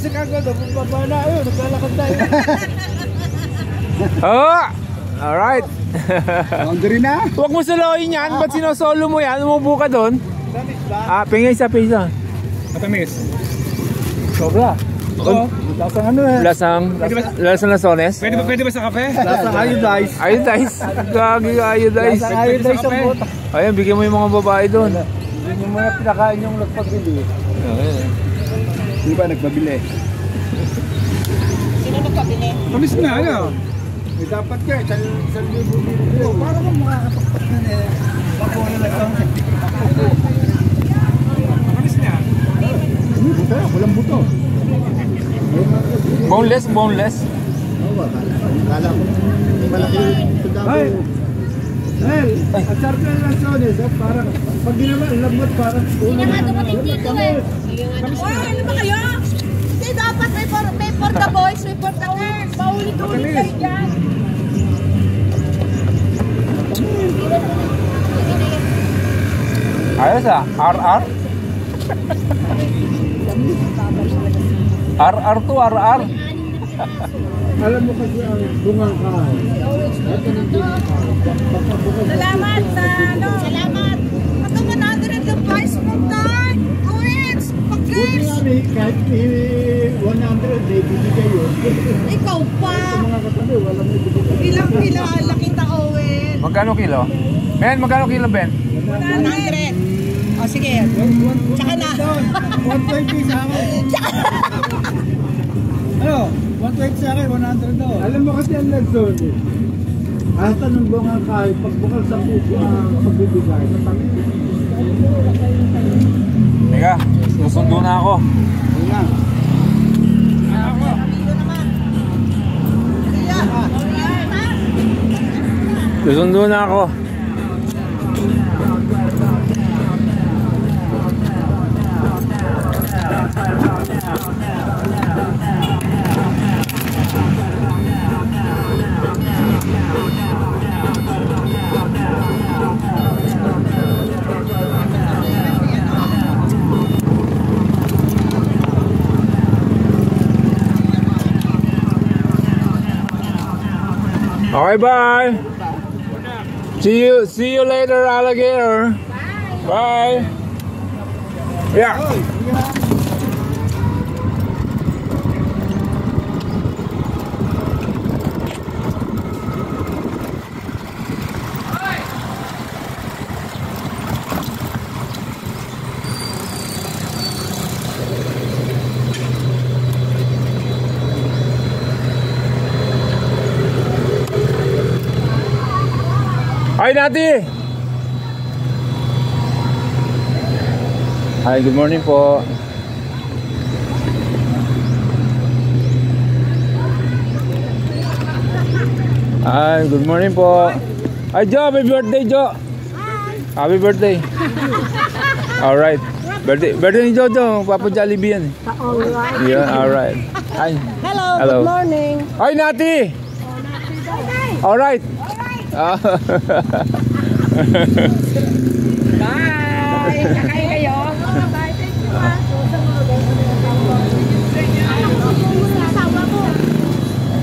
Kasi kagad, baba na yun, naglalakad tayo. Oh! Alright. Boundary na. Huwag mo soloin yan. Ba't sinosolo mo yan? Umubo ka doon. Tamis ba? Pingay sa pisa. Matamis. Sobra. Oo. Lasang ano eh. Lasang lasones? Pwede ba sa kape? Lasang iodize. Iodize. Gagi iodize. Lasang iodize ang buta. Ayan, bigyan mo yung mga babae doon. Hindi mo na pinakain yung nagpabili. Hindi ba nagbabili? Sino nagpabili? Tamis na, ano? May dapat ka, isang libo bibili. Para kung makakapagpat na eh. Bako na lang ito. Tamis na. Hindi buto, walang buto. Boneless, boneless. Oo, kala ko. Malaki. Ay! Ay! Ang sarap na lang sones, parang pag ginawa, lambot parang Hindi nga dumating dito eh. Ano ba kayo? Hindi dapat may for the boys, may for the girls. Paulit-ulit kayo dyan. Ayos RR. RR to RR. alam mo kasi ang bungang kahoy. Salamat sa ano. Salamat. Ito 100 yung price mo tayo. Coins, pag-girls. Kahit 100, may bibigay yun. Ikaw pa. Mga katabi, walang may bibigay. Ilang kilala kita, Owen. Magkano kilo? Ben, magkano kilo, Ben? 100. O sige. Tsaka na. 120 sa akin. Ano? 120 sa akin, 100 daw. Alam mo kasi ang Lagzon eh. Hasta nung bungang kahoy, pagbukal sa pagbibigay. Teka, susundo na ako. Ayun na. Susundo na ako. Okay, bye. See you later, alligator. Bye. Yeah. Hi, Nati! Hi, good morning po. Hi, good morning po. Hi, Jo! Happy birthday, Jo! Happy birthday! Alright. Birthday ni Jojo. Papa Jollibee yan. Alright. Yeah, alright. Hi. Hello, good morning. Hi, Nati! Alright. Bye! Kakain kayo? Bye, thank you ha.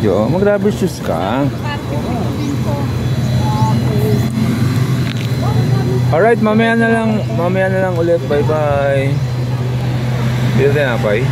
Jo, mag-rubber shoes ka. Alright, mamaya na lang ulit. Bye-bye. Dito tayo na, bye.